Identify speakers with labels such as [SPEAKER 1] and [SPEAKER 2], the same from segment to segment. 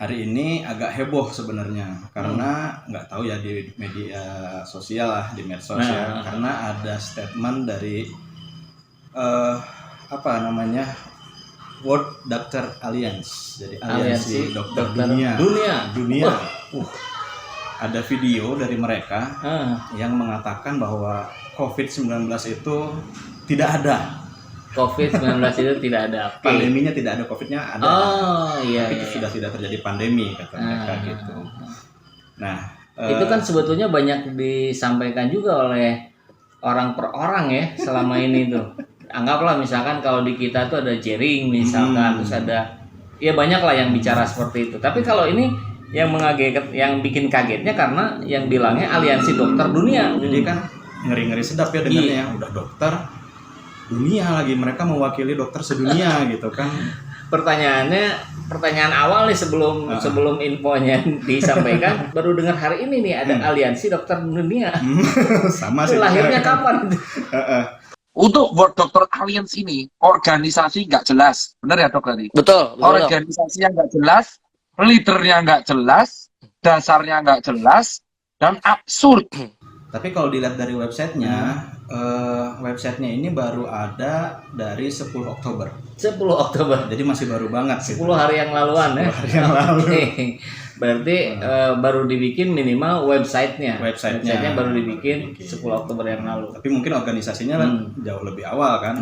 [SPEAKER 1] hari ini agak heboh sebenarnya karena nggak tahu ya di media sosial lah, di medsos ya, karena ada statement dari apa namanya, World Doctor Alliance, jadi aliansi dokter dunia. Ada video dari mereka yang mengatakan bahwa COVID-19 itu tidak ada.
[SPEAKER 2] COVID-19 itu tidak ada.
[SPEAKER 1] Pandeminya tidak ada, COVID-nya ada.
[SPEAKER 2] Iya.
[SPEAKER 1] Tapi sudah tidak terjadi pandemi, kata mereka gitu. Nah,
[SPEAKER 2] itu kan sebetulnya banyak disampaikan juga oleh orang per orang ya selama ini tuh. Anggaplah misalkan kalau di kita tuh ada jaring misalkan, terus ada ya banyak lah yang bicara seperti itu. Tapi kalau ini yang yang bikin kagetnya karena yang bilangnya aliansi dokter dunia.
[SPEAKER 1] Jadi kan ngeri-ngeri sedap ya dengarnya, udah dokter dunia lagi, mereka mewakili dokter sedunia gitu kan.
[SPEAKER 2] Pertanyaan awal nih sebelum infonya disampaikan, baru dengar hari ini nih ada aliansi dokter dunia.
[SPEAKER 1] Sama sih.
[SPEAKER 2] Lahirnya kapan?
[SPEAKER 3] Untuk World Doctor Alliance ini organisasi nggak jelas, benar ya dok tadi?
[SPEAKER 2] Betul.
[SPEAKER 3] Organisasi yang nggak jelas, leadernya nggak jelas, dasarnya nggak jelas, dan absurd.
[SPEAKER 1] Tapi kalau dilihat dari websitenya, websitenya ini baru ada dari 10 Oktober.
[SPEAKER 2] 10 Oktober.
[SPEAKER 1] Jadi masih baru banget.
[SPEAKER 2] 10 hari yang laluan ya.
[SPEAKER 1] 10 hari yang lalu.
[SPEAKER 2] Berarti baru dibikin minimal websitenya.
[SPEAKER 1] Websitenya
[SPEAKER 2] baru dibikin 10 Oktober yang lalu.
[SPEAKER 1] Tapi mungkin organisasinya jauh lebih awal kan.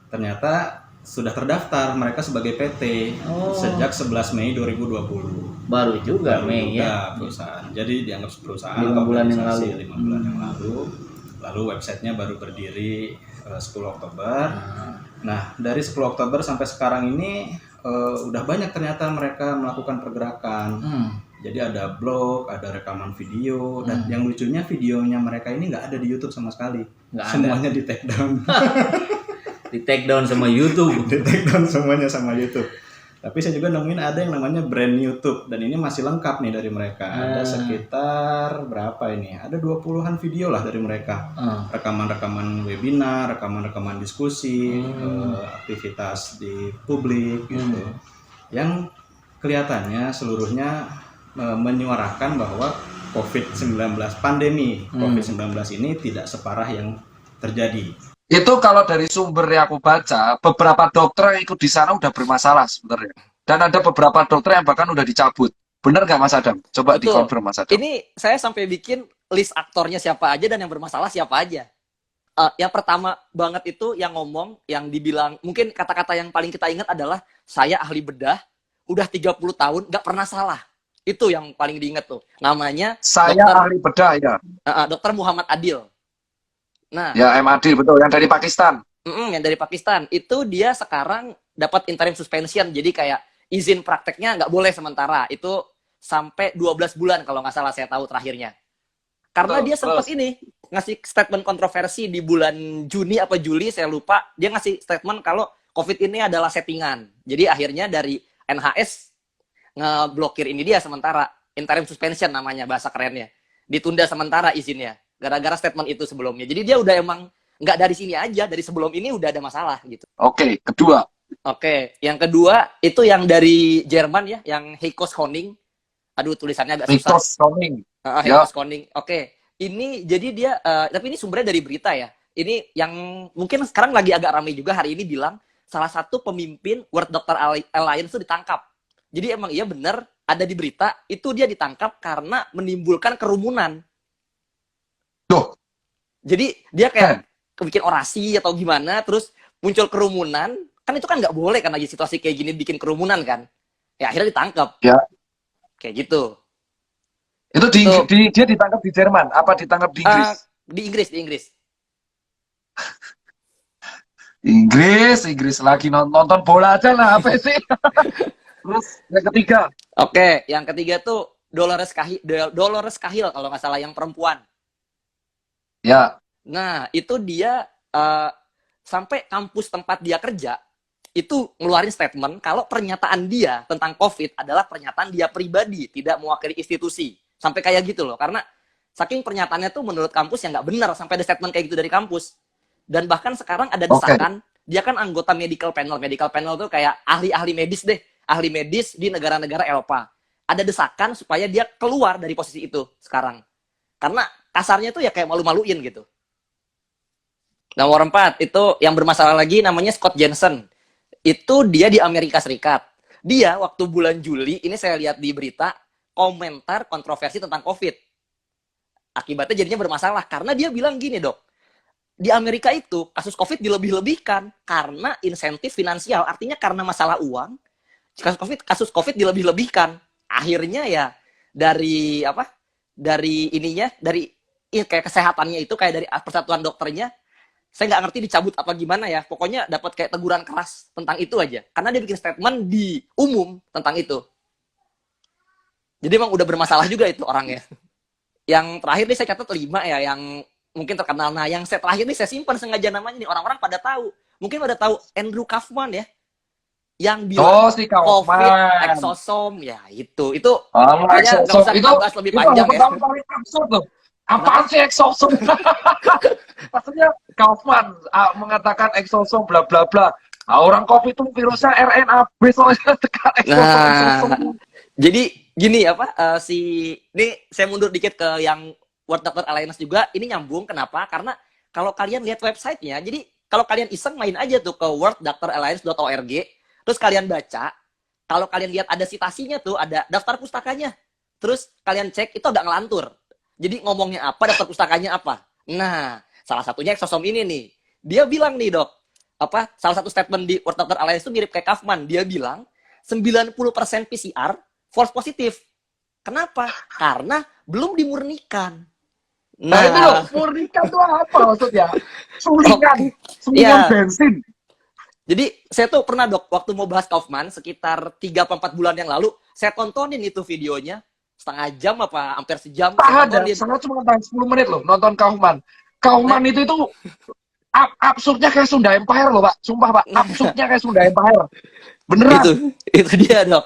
[SPEAKER 1] Ternyata sudah terdaftar mereka sebagai PT sejak 11 Mei 2020.
[SPEAKER 2] Baru juga Mei ya.
[SPEAKER 1] Perusahaan. Jadi dianggap perusahaan
[SPEAKER 2] 5 bulan yang lalu.
[SPEAKER 1] 5 bulan yang lalu. Lalu websitenya baru berdiri 10 Oktober. Nah, dari 10 Oktober sampai sekarang ini udah banyak ternyata mereka melakukan pergerakan. Jadi ada blog, ada rekaman video, dan yang lucunya videonya mereka ini nggak ada di YouTube sama sekali. Semuanya di take down.
[SPEAKER 2] Di take down sama YouTube.
[SPEAKER 1] Di take down semuanya sama YouTube. Tapi saya juga nemuin ada yang namanya brand YouTube, dan ini masih lengkap nih dari mereka. Ada sekitar berapa ini? Ada 20-an video lah dari mereka. Rekaman-rekaman webinar, rekaman-rekaman diskusi, aktivitas di publik gitu. Yang kelihatannya seluruhnya menyuarakan bahwa COVID-19 pandemi COVID-19 ini tidak separah yang terjadi.
[SPEAKER 3] Itu kalau dari sumber yang aku baca, beberapa dokter yang ikut di sana udah bermasalah sebenarnya. Dan ada beberapa dokter yang bahkan udah dicabut. Bener nggak Mas Adam? Coba dikonfirm Mas Adam.
[SPEAKER 4] Ini saya sampai bikin list aktornya siapa aja dan yang bermasalah siapa aja. Yang pertama banget itu yang ngomong, yang dibilang, mungkin kata-kata yang paling kita ingat adalah, saya ahli bedah, udah 30 tahun, nggak pernah salah. Itu yang paling diingat tuh. Namanya
[SPEAKER 3] saya ahli bedah ya.
[SPEAKER 4] Dokter Muhammad Adil. Nah,
[SPEAKER 3] ya MAD betul, yang dari Pakistan.
[SPEAKER 4] Yang dari Pakistan. Itu dia sekarang dapat interim suspension, jadi kayak izin prakteknya nggak boleh sementara. Itu sampai 12 bulan kalau nggak salah saya tahu terakhirnya. Karena dia sempat ini ngasih statement kontroversi di bulan Juni apa Juli, saya lupa. Dia ngasih statement kalau COVID ini adalah settingan. Jadi akhirnya dari NHS ngeblokir ini dia sementara. Interim suspension namanya bahasa kerennya. Ditunda sementara izinnya. Gara-gara statement itu sebelumnya. Jadi dia udah emang nggak dari sini aja, dari sebelum ini udah ada masalah gitu.
[SPEAKER 3] Oke, kedua.
[SPEAKER 4] Oke, yang kedua itu yang dari Jerman ya, yang Heiko Schoening. Aduh, tulisannya agak susah.
[SPEAKER 3] Heiko Schoening.
[SPEAKER 4] Heiko Schoening. Oke, ini jadi dia, tapi ini sumbernya dari berita ya. Ini yang mungkin sekarang lagi agak ramai juga hari ini bilang, salah satu pemimpin World Doctor Alliance itu ditangkap. Jadi emang iya benar, ada di berita, itu dia ditangkap karena menimbulkan kerumunan.
[SPEAKER 3] Tuh.
[SPEAKER 4] Jadi dia kayak bikin orasi atau gimana, terus muncul kerumunan, kan itu kan nggak boleh kan lagi situasi kayak gini bikin kerumunan kan. Ya akhirnya ditangkap.
[SPEAKER 3] Ya.
[SPEAKER 4] Kayak gitu.
[SPEAKER 3] Itu dia ditangkap di Jerman, apa ditangkap di Inggris?
[SPEAKER 4] Di Inggris.
[SPEAKER 3] Inggris lagi nonton bola aja lah, apa sih? Terus yang ketiga.
[SPEAKER 4] Oke, yang ketiga tuh Dolores Cahill kalau nggak salah, yang perempuan.
[SPEAKER 3] Ya.
[SPEAKER 4] Nah, itu dia sampai kampus tempat dia kerja itu ngeluarin statement kalau pernyataan dia tentang COVID adalah pernyataan dia pribadi, tidak mewakili institusi. Sampai kayak gitu loh, karena saking pernyataannya tuh menurut kampus yang nggak benar, sampai ada statement kayak gitu dari kampus. Dan bahkan sekarang ada desakan, dia kan anggota medical panel. Medical panel tuh kayak ahli-ahli medis deh, ahli medis di negara-negara Eropa. ada desakan supaya dia keluar dari posisi itu sekarang. Karena kasarnya tuh ya kayak malu-maluin gitu. Nomor 4, itu yang bermasalah lagi namanya Scott Jensen. Itu dia di Amerika Serikat. Dia waktu bulan Juli, ini saya lihat di berita, komentar kontroversi tentang COVID. Akibatnya jadinya bermasalah. Karena dia bilang gini, Dok. Di Amerika itu, kasus COVID dilebih-lebihkan karena insentif finansial. Artinya karena masalah uang, kasus COVID dilebih-lebihkan. Akhirnya ya, dari kayak kesehatannya itu, kayak dari persatuan dokternya, saya nggak ngerti dicabut apa gimana ya. Pokoknya dapat kayak teguran keras tentang itu aja. Karena dia bikin statement di umum tentang itu. Jadi emang udah bermasalah juga itu orangnya. Yang terakhir nih saya catat 5 ya, yang mungkin terkenal. Nah, yang terakhir nih saya simpan sengaja namanya nih. Orang-orang pada tahu. Mungkin pada tahu Andrew Kaufman ya. Yang bilang
[SPEAKER 3] si
[SPEAKER 4] COVID,
[SPEAKER 3] Kaufman.
[SPEAKER 4] exosom. Ya, itu. Makanya nggak usah kita bahas lebih panjang ya.
[SPEAKER 3] Itu paling absurd loh. Apaan sih exosom? Maksudnya Kaufman mengatakan exosom bla bla bla. Nah, orang COVID itu virusnya RNA-B soalnya tekan exosom.
[SPEAKER 4] Jadi gini ini saya mundur dikit ke yang World Doctor Alliance juga. Ini nyambung kenapa? Karena kalau kalian lihat websitenya, jadi kalau kalian iseng main aja tuh ke worlddoctoralliance.org, terus kalian baca, kalau kalian lihat ada citasinya tuh, ada daftar pustakanya. Terus kalian cek, itu agak ngelantur. Jadi ngomongnya apa, daftar pustakanya apa. Nah, salah satunya exosom ini nih. Dia bilang nih, Dok, salah satu statement di World Doctor Alliance itu mirip kayak Kaufman. Dia bilang 90% PCR false positif. Kenapa? Karena belum dimurnikan.
[SPEAKER 3] Nah itu loh, murnikan itu apa maksudnya? Sulingan bensin.
[SPEAKER 4] Jadi saya tuh pernah, Dok, waktu mau bahas Kaufman sekitar 3-4 bulan yang lalu, saya tontonin itu videonya. Setengah jam apa hampir sejam.
[SPEAKER 3] Saya cuma 10 menit loh nonton Kaufman. Kaufman itu absurdnya kayak Sunda Empire loh, Pak. Sumpah, Pak. Absurdnya kayak Sunda Empire. Beneran.
[SPEAKER 4] Itu dia, Dok.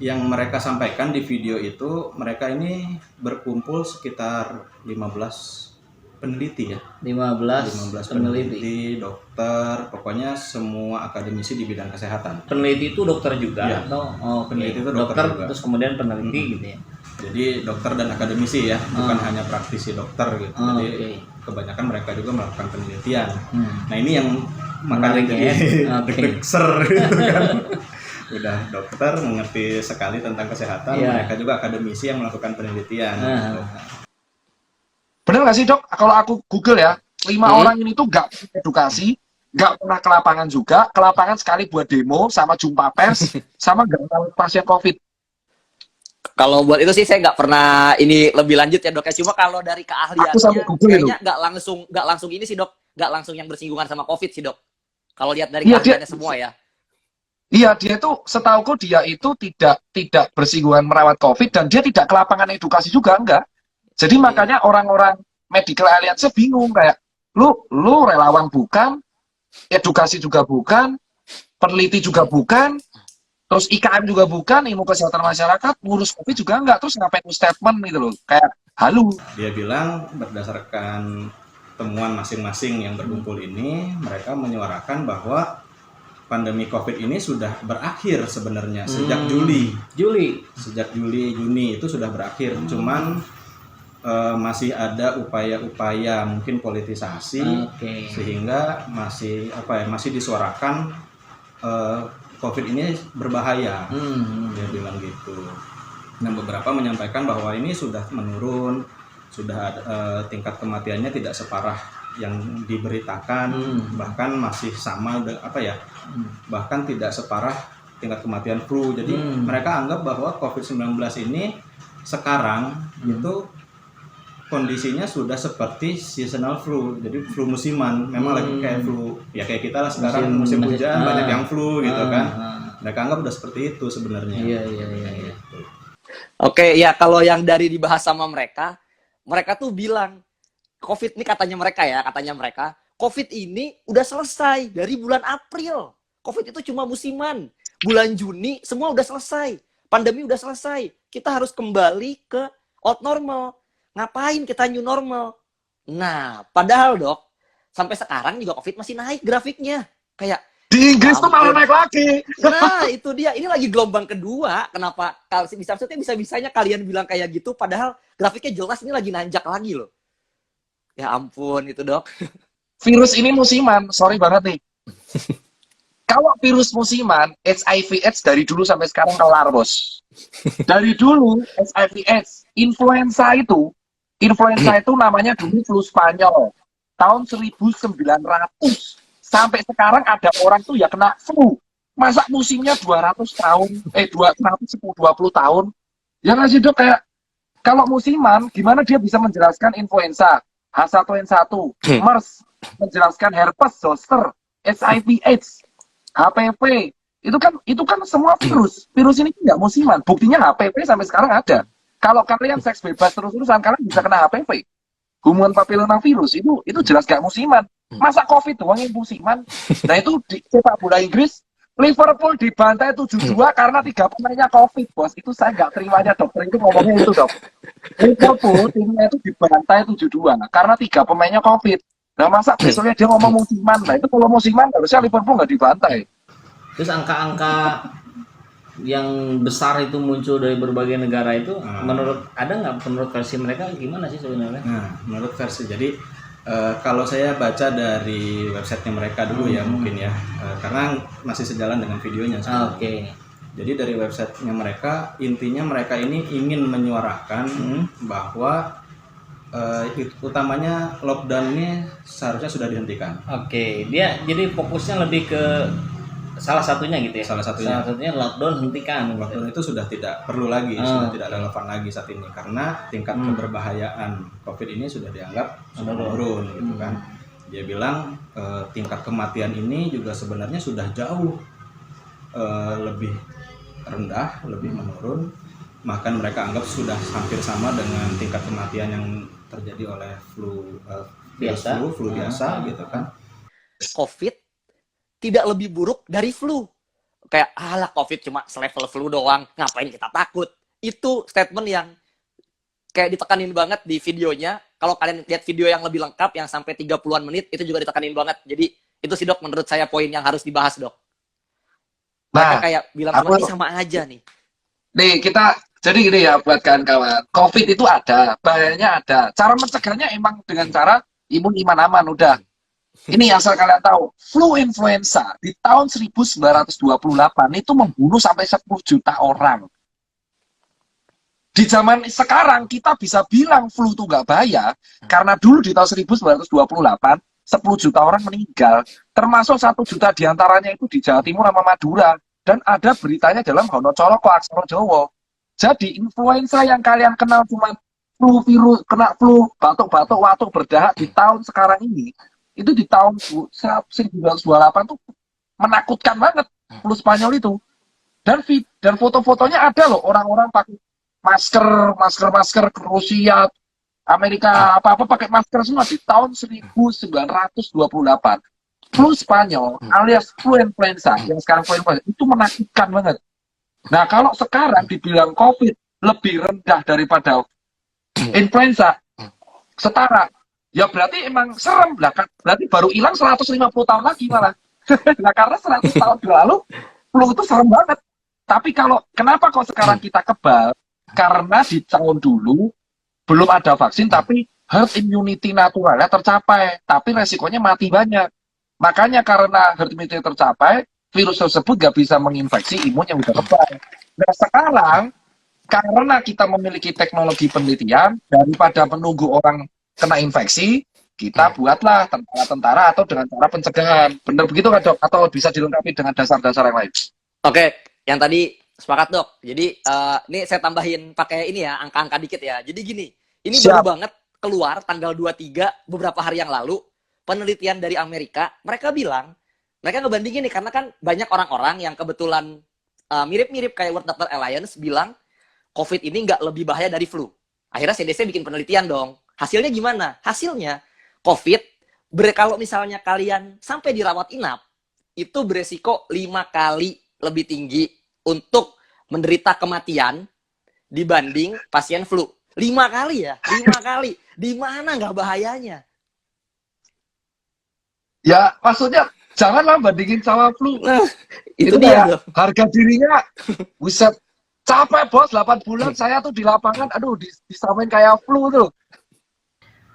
[SPEAKER 1] Yang mereka sampaikan di video itu, mereka ini berkumpul sekitar 15 peneliti ya.
[SPEAKER 2] 15
[SPEAKER 1] peneliti, dokter, pokoknya semua akademisi di bidang kesehatan.
[SPEAKER 2] Peneliti itu dokter juga
[SPEAKER 1] ya.
[SPEAKER 2] Atau
[SPEAKER 1] peneliti itu
[SPEAKER 2] dokter
[SPEAKER 1] juga.
[SPEAKER 2] Terus kemudian peneliti gitu ya.
[SPEAKER 1] Jadi dokter dan akademisi ya, bukan hanya praktisi dokter gitu. Jadi kebanyakan mereka juga melakukan penelitian. Nah, ini yang makanya jadi deg-deg-ser gitu kan. Udah dokter mengerti sekali tentang kesehatan, mereka juga akademisi yang melakukan penelitian. Gitu.
[SPEAKER 3] Bener nggak sih, Dok? Kalau aku Google ya, 5 orang ini tuh nggak edukasi, nggak pernah ke lapangan juga, ke lapangan sekali buat demo, sama jumpa pers, sama nggak tahu pasien COVID.
[SPEAKER 4] Kalau buat itu sih saya nggak pernah ini lebih lanjut ya, Dok. Cuma kalau dari keahliannya kayaknya nggak langsung ini sih, Dok. Nggak langsung yang bersinggungan sama COVID sih, Dok. Kalau lihat dari keahliannya semua ya.
[SPEAKER 3] Iya, dia tuh setauku dia itu tidak bersinggungan merawat COVID dan dia tidak ke lapangan edukasi juga, enggak. Jadi makanya orang-orang medical alliance bingung kayak lu relawan bukan, edukasi juga bukan, peneliti juga bukan, terus IKM juga bukan, ilmu kesehatan masyarakat, ngurus COVID juga enggak, terus ngapain statement gitu loh, kayak halu.
[SPEAKER 1] Dia bilang berdasarkan temuan masing-masing yang berkumpul ini, mereka menyuarakan bahwa pandemi COVID ini sudah berakhir sebenarnya sejak Sejak Juni itu sudah berakhir. Cuman masih ada upaya-upaya mungkin politisasi sehingga masih disuarakan COVID ini berbahaya. Dia bilang gitu. Nah, beberapa menyampaikan bahwa ini sudah menurun, sudah tingkat kematiannya tidak separah yang diberitakan, bahkan masih sama bahkan tidak separah tingkat kematian flu. Jadi mereka anggap bahwa COVID-19 ini sekarang itu kondisinya sudah seperti seasonal flu, jadi flu musiman. Memang lagi kayak flu, ya kayak kita lah sekarang musim hujan banyak yang flu gitu kan. Mereka anggap udah seperti itu sebenarnya.
[SPEAKER 2] Iya.
[SPEAKER 4] Oke, ya kalau yang dari dibahas sama mereka tuh bilang COVID ini katanya mereka, COVID ini udah selesai dari bulan April. COVID itu cuma musiman. Bulan Juni semua udah selesai. Pandemi udah selesai. Kita harus kembali ke old normal. Ngapain kita new normal? Nah, padahal, Dok, sampai sekarang juga COVID masih naik grafiknya. Kayak
[SPEAKER 3] Di Inggris tuh malah
[SPEAKER 4] Ampun.
[SPEAKER 3] naik lagi.
[SPEAKER 4] Nah, itu dia. Ini lagi gelombang kedua. Kenapa kalau bisa-bisanya kalian bilang kayak gitu padahal grafiknya jelas ini lagi nanjak lagi loh. Ya ampun itu, Dok.
[SPEAKER 3] Virus ini musiman, sorry banget nih. Kalau virus musiman, HIV/AIDS dari dulu sampai sekarang kelar, bos. Dari dulu HIV/AIDS, influenza itu namanya dulu flu Spanyol. Tahun 1900 sampai sekarang ada orang tuh ya kena flu. Masa musimnya 200 tahun, 220 tahun. Ya nggak sih, Dok? Kayak kalau musiman, gimana dia bisa menjelaskan influenza, H1N1, MERS, menjelaskan herpes zoster, HIV/AIDS, HPV, itu kan semua virus. Virus ini nggak musiman. Buktinya HPV sampai sekarang ada. Kalau kalian seks bebas terus-terusan, kalian bisa kena HPV. Hubungan papilomavirus itu jelas gak musiman. Masa COVID doang yang musiman? Nah itu di sepak bola Inggris, Liverpool dibantai 7-2 karena 3 pemainnya COVID, bos. Itu saya nggak terimanya, dokter itu ngomongnya itu, dok. Liverpool timnya itu dibantai 7-2 karena 3 pemainnya COVID. Nah masa besoknya dia ngomong musiman? Nah itu kalau musiman harusnya Liverpool nggak dibantai.
[SPEAKER 2] Terus angka-angka yang besar itu muncul dari berbagai negara itu, menurut versi mereka gimana sih sebenarnya?
[SPEAKER 1] Nah, menurut versi, jadi kalau saya baca dari websitenya mereka dulu ya mungkin ya, karena masih sejalan dengan videonya.
[SPEAKER 2] Oke.
[SPEAKER 1] Jadi dari websitenya mereka, intinya mereka ini ingin menyuarakan bahwa utamanya lockdown ini seharusnya sudah dihentikan.
[SPEAKER 2] Oke, dia jadi fokusnya lebih ke salah satunya gitu ya.
[SPEAKER 1] Salah satunya
[SPEAKER 2] lockdown hentikan.
[SPEAKER 1] Lockdown itu sudah tidak perlu lagi, sudah tidak relevan lagi saat ini karena tingkat keberbahayaan COVID ini sudah dianggap sudah menurun gitu kan. Dia bilang tingkat kematian ini juga sebenarnya sudah jauh lebih rendah, lebih menurun. Bahkan mereka anggap sudah hampir sama dengan tingkat kematian yang terjadi oleh flu biasa gitu kan.
[SPEAKER 4] COVID tidak lebih buruk dari flu. Kayak, alah COVID cuma selevel flu doang, ngapain kita takut? Itu statement yang kayak ditekanin banget di videonya. Kalau kalian lihat video yang lebih lengkap, yang sampai 30-an menit, itu juga ditekanin banget. Jadi, itu sih, Dok, menurut saya poin yang harus dibahas, Dok. Mereka kayak bilang, ini sama aja nih.
[SPEAKER 3] Nih, jadi gini ya buat kawan-kawan. COVID itu ada, bahayanya ada. Cara mencegahnya emang dengan cara imun aman, udah. Ini asal kalian tahu, flu influenza di tahun 1928 itu membunuh sampai 10 juta orang. Di zaman sekarang kita bisa bilang flu itu nggak bahaya, karena dulu di tahun 1928, 10 juta orang meninggal, termasuk 1 juta diantaranya itu di Jawa Timur sama Madura, dan ada beritanya dalam Honocoro Aksara Jawa. Jadi influenza yang kalian kenal cuma flu virus, kena flu, batuk-batuk, watuk, berdahak di tahun sekarang ini, itu di tahun 1928 tuh menakutkan banget flu Spanyol itu. Dan foto-fotonya ada loh, orang-orang pakai masker ke Rusia, Amerika, apa-apa pakai masker semua di tahun 1928. Flu Spanyol alias flu influenza, yang sekarang flu influenza, itu menakutkan banget. Nah, kalau sekarang dibilang COVID lebih rendah daripada influenza, setara, ya berarti emang serem lah kan. Berarti baru hilang 150 tahun lagi malah. Nah, karena 100 tahun lalu flu itu serem banget. Tapi kenapa kok sekarang kita kebal? Karena di tahun dulu belum ada vaksin, tapi herd immunity naturalnya tercapai, tapi resikonya mati banyak. Makanya karena herd immunity tercapai, virus tersebut nggak bisa menginfeksi imun yang udah kebal. Nah sekarang karena kita memiliki teknologi penelitian, daripada menunggu orang kena infeksi, kita buatlah tentara-tentara atau dengan cara pencegahan. Bener begitu kan, Dok? Atau bisa dilengkapi dengan dasar-dasar yang lain?
[SPEAKER 4] Oke, yang tadi sepakat, Dok. Jadi ini saya tambahin pakai ini ya, angka-angka dikit ya. Jadi gini, ini baru banget keluar tanggal 23 beberapa hari yang lalu, penelitian dari Amerika, mereka bilang, mereka ngebandingin nih, karena kan banyak orang-orang yang kebetulan mirip-mirip kayak World Doctor Alliance bilang, COVID ini nggak lebih bahaya dari flu. Akhirnya CDC bikin penelitian dong. Hasilnya gimana? Hasilnya, COVID, kalau misalnya kalian sampai dirawat inap, itu beresiko 5 kali lebih tinggi untuk menderita kematian dibanding pasien flu. 5 kali ya? 5 kali. Di mana nggak bahayanya?
[SPEAKER 3] Ya, maksudnya Janganlah bandingin sama flu.
[SPEAKER 4] Nah, itu
[SPEAKER 3] Itu
[SPEAKER 4] dia
[SPEAKER 3] kayak
[SPEAKER 4] dok.
[SPEAKER 3] harga dirinya, buset, capek bos, 8 bulan saya tuh di lapangan, aduh disamain kayak flu tuh.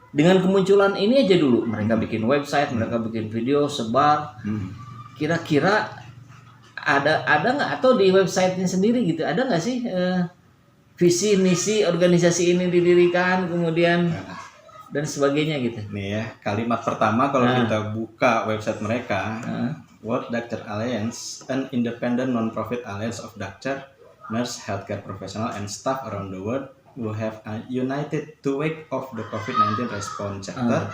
[SPEAKER 2] Dengan kemunculan ini aja dulu, mereka bikin website, mereka bikin video, sebar. Kira-kira ada nggak, atau di websitenya sendiri gitu, ada nggak sih visi misi organisasi ini didirikan, kemudian dan sebagainya gitu?
[SPEAKER 1] Nih ya, kalimat pertama kalau
[SPEAKER 2] Nah.
[SPEAKER 1] kita buka website mereka, World Doctor Alliance, an independent non-profit alliance of doctor, nurse, healthcare professional, and staff around the world who have united to wake off the COVID-19 response chapter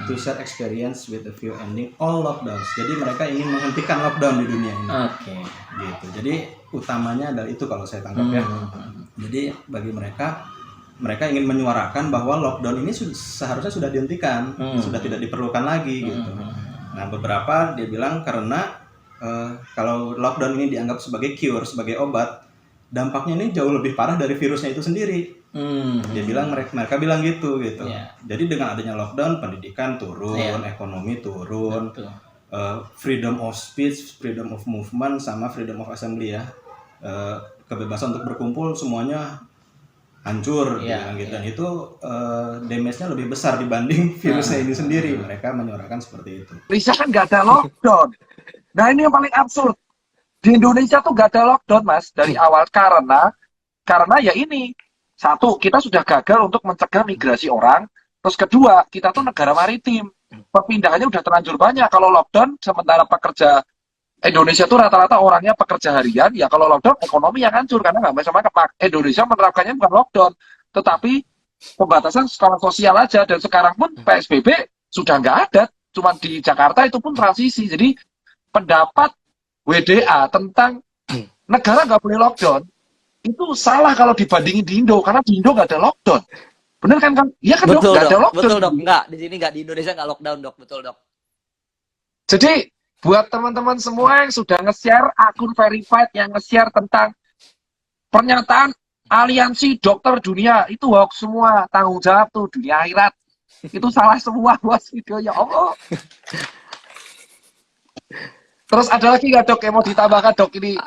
[SPEAKER 1] to share experience with the view ending all lockdowns. Jadi mereka ingin menghentikan lockdown di dunia ini.
[SPEAKER 2] Oke.
[SPEAKER 1] Gitu. Jadi utamanya adalah itu kalau saya tangkap ya. Jadi bagi mereka ingin menyuarakan bahwa lockdown ini seharusnya sudah dihentikan, sudah tidak diperlukan lagi gitu. Nah, beberapa dia bilang karena kalau lockdown ini dianggap sebagai cure, sebagai obat, dampaknya ini jauh lebih parah dari virusnya itu sendiri. Dia bilang mereka bilang gitu.
[SPEAKER 2] Yeah.
[SPEAKER 1] Jadi dengan adanya lockdown, pendidikan turun, ekonomi turun, freedom of speech, freedom of movement, sama freedom of assembly ya, kebebasan untuk berkumpul semuanya hancur, gitu. Dan itu damage-nya lebih besar dibanding virusnya ini sendiri. Mereka menyuarakan seperti itu.
[SPEAKER 3] Indonesia kan nggak ada lockdown. Nah ini yang paling absurd. Di Indonesia tuh nggak ada lockdown mas dari awal karena ya ini. Satu, kita sudah gagal untuk mencegah migrasi orang. Terus kedua, kita tuh negara maritim. Perpindahannya udah terlanjur banyak. Kalau lockdown, sementara pekerja Indonesia tuh rata-rata orangnya pekerja harian. Ya kalau lockdown, ekonomi yang hancur. Karena nggak bisa makan. Indonesia menerapkannya bukan lockdown. Tetapi pembatasan skala sosial aja. Dan sekarang pun PSBB sudah nggak ada. Cuma di Jakarta itu pun transisi. Jadi pendapat WDA tentang negara nggak boleh lockdown, itu salah kalau dibandingin di Indo, karena di Indo nggak ada lockdown. Bener kan? Iya kan
[SPEAKER 4] Betul
[SPEAKER 3] dok, nggak ada
[SPEAKER 4] dok.
[SPEAKER 3] lockdown.
[SPEAKER 4] Betul dok. Enggak, di sini enggak, di Indonesia enggak lockdown dok. Betul dok.
[SPEAKER 3] Jadi buat teman-teman semua yang sudah nge-share akun verified yang nge-share tentang pernyataan aliansi dokter dunia, itu hoax semua, tanggung jawab tuh dunia akhirat. Itu salah semua bos video, ya Allah. Terus ada lagi nggak dok yang mau ditambahkan dok ini?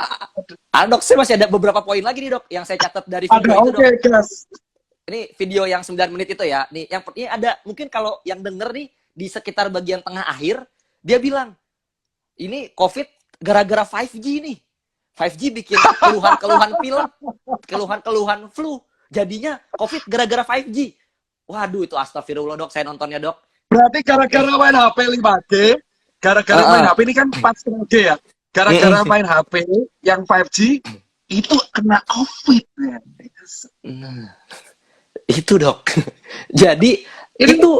[SPEAKER 4] Dok, saya masih ada beberapa poin lagi nih dok yang saya catat dari video
[SPEAKER 3] Ada,
[SPEAKER 4] itu dok.
[SPEAKER 3] oke, guys.
[SPEAKER 4] Ini video yang 9 menit itu ya. Nih, yang ini ada mungkin kalau yang denger nih di sekitar bagian tengah akhir, dia bilang ini COVID gara-gara 5G nih. 5G bikin keluhan-keluhan pilek, keluhan-keluhan flu. Jadinya COVID gara-gara 5G. Waduh, itu astagfirullah dok, saya nontonnya dok.
[SPEAKER 3] Berarti gara-gara main HP 5G, gara-gara main HP ini kan 4,5G ya. Gara-gara main HP yang 5G itu kena COVID ya.
[SPEAKER 4] Nah, itu dok. Jadi itu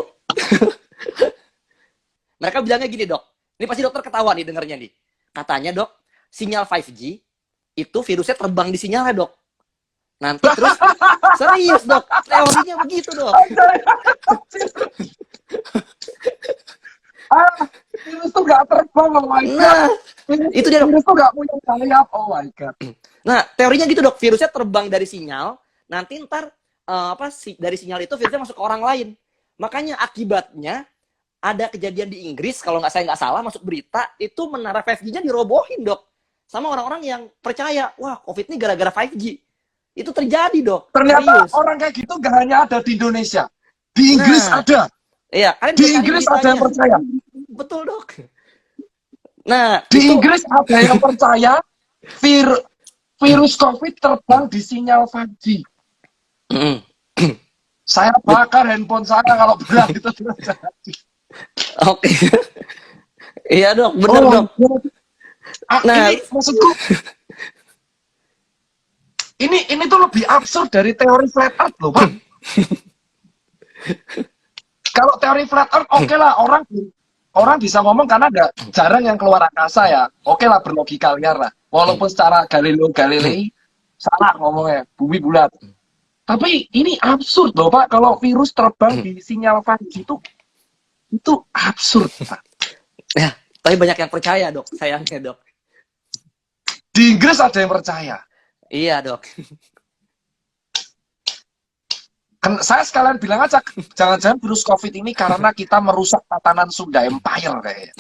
[SPEAKER 4] mereka bilangnya gini dok. Ini pasti dokter ketawa nih dengernya nih. Katanya dok, sinyal 5G itu virusnya terbang di sinyalnya dok. Nanti terus serius dok, teorinya begitu dok.
[SPEAKER 3] Virus tuh gak terbang, oh my god.
[SPEAKER 4] Nah, itu dia dok.
[SPEAKER 3] Virus tuh gak punya sayap, oh my god.
[SPEAKER 4] Nah, teorinya gitu dok, virusnya terbang dari sinyal, nanti ntar dari sinyal itu virusnya masuk ke orang lain. Makanya akibatnya ada kejadian di Inggris, kalau saya nggak salah masuk berita, itu menara 5G-nya dirobohin dok. Sama orang-orang yang percaya, wah COVID ini gara-gara 5G. Itu terjadi dok.
[SPEAKER 3] Ternyata
[SPEAKER 4] serius.
[SPEAKER 3] orang kayak gitu gak hanya ada di Indonesia. Di Inggris ada.
[SPEAKER 4] Iya, kalian
[SPEAKER 3] Di
[SPEAKER 4] bisa cari
[SPEAKER 3] Inggris ada
[SPEAKER 4] beritanya.
[SPEAKER 3] yang percaya.
[SPEAKER 4] Betul dok. Nah,
[SPEAKER 3] Di Inggris ada yang percaya virus COVID terbang di sinyal 5G. Saya bakar handphone saya kalau bilang itu terjadi.
[SPEAKER 4] Oke. Iya dok, benar dok. Nah,
[SPEAKER 3] ini maksudku ini tuh lebih absurd dari teori flat earth loh, Pak. Kalau teori flat earth oke lah, orang bisa ngomong karena jarang yang keluar angkasa ya. Oke lah, berlogika liar lah. Walaupun secara Galileo Galilei salah ngomongnya, bumi bulat. Tapi ini absurd loh, Pak. Kalau virus terbang di sinyal 5G itu absurd, Pak.
[SPEAKER 4] ya, tapi banyak yang percaya dok, sayangnya dok.
[SPEAKER 3] Di Inggris ada yang percaya.
[SPEAKER 4] Iya dok.
[SPEAKER 3] Saya sekalian bilang aja, jangan-jangan virus COVID ini karena kita merusak tatanan Sunda Empire kayaknya.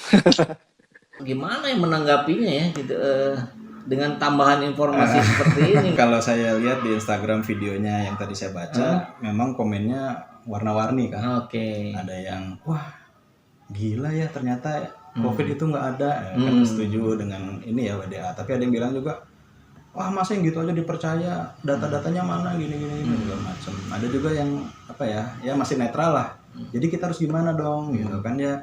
[SPEAKER 2] Gimana yang menanggapinya ya gitu, dengan tambahan informasi seperti ini?
[SPEAKER 1] Kalau saya lihat di Instagram videonya yang tadi saya baca, memang komennya warna-warni kan.
[SPEAKER 2] Oke.
[SPEAKER 1] Ada yang wah gila ya ternyata COVID itu nggak ada, kan setuju dengan ini ya WDA. Tapi ada yang bilang juga, wah masa yang gitu aja dipercaya, data-datanya mana gini segala macam. Ada juga yang apa ya masih netral lah. Jadi kita harus gimana dong gitu kan ya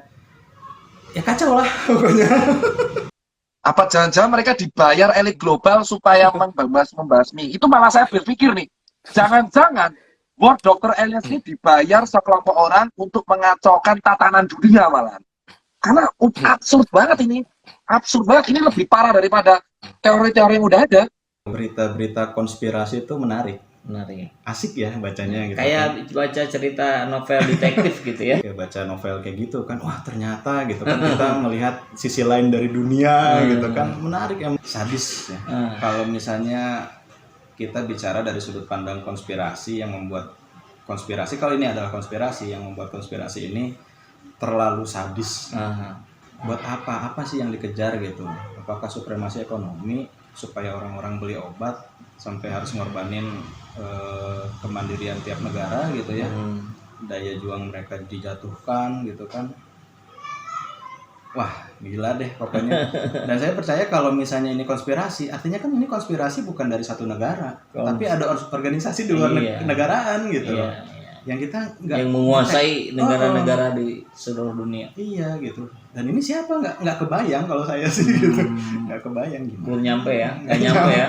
[SPEAKER 1] kacau lah pokoknya.
[SPEAKER 3] Apa jangan-jangan mereka dibayar elit global supaya membasmi? Itu malah saya berpikir nih, jangan-jangan World Dr. Alliance ini dibayar sekelompok orang untuk mengacaukan tatanan dunia malah. Karena absurd banget ini. Absurd banget, ini lebih parah daripada teori-teori yang udah ada.
[SPEAKER 1] Berita-berita konspirasi itu menarik. Asik ya bacanya gitu.
[SPEAKER 2] Kayak baca cerita novel detektif gitu ya.
[SPEAKER 1] Kayak baca novel kayak gitu kan. Wah, ternyata gitu kan kita melihat sisi lain dari dunia gitu kan. Menarik ya, sadis ya. Kalau misalnya kita bicara dari sudut pandang konspirasi yang membuat konspirasi, kalau ini adalah konspirasi yang membuat konspirasi ini terlalu sadis. Buat apa? Apa sih yang dikejar gitu? Apakah supremasi ekonomi supaya orang-orang beli obat sampai harus ngorbanin kemandirian tiap negara gitu ya, daya juang mereka dijatuhkan gitu kan. Wah gila deh pokoknya. Dan saya percaya kalau misalnya ini konspirasi, artinya kan ini konspirasi bukan dari satu negara, tapi ada organisasi di luar negaraan gitu loh, yang kita
[SPEAKER 2] yang menguasai negara-negara di seluruh dunia.
[SPEAKER 1] Iya gitu. Dan ini siapa nggak kebayang kalau saya sih gitu, nggak kebayang gimana.
[SPEAKER 2] Belum nyampe ya, nggak nyampe ya.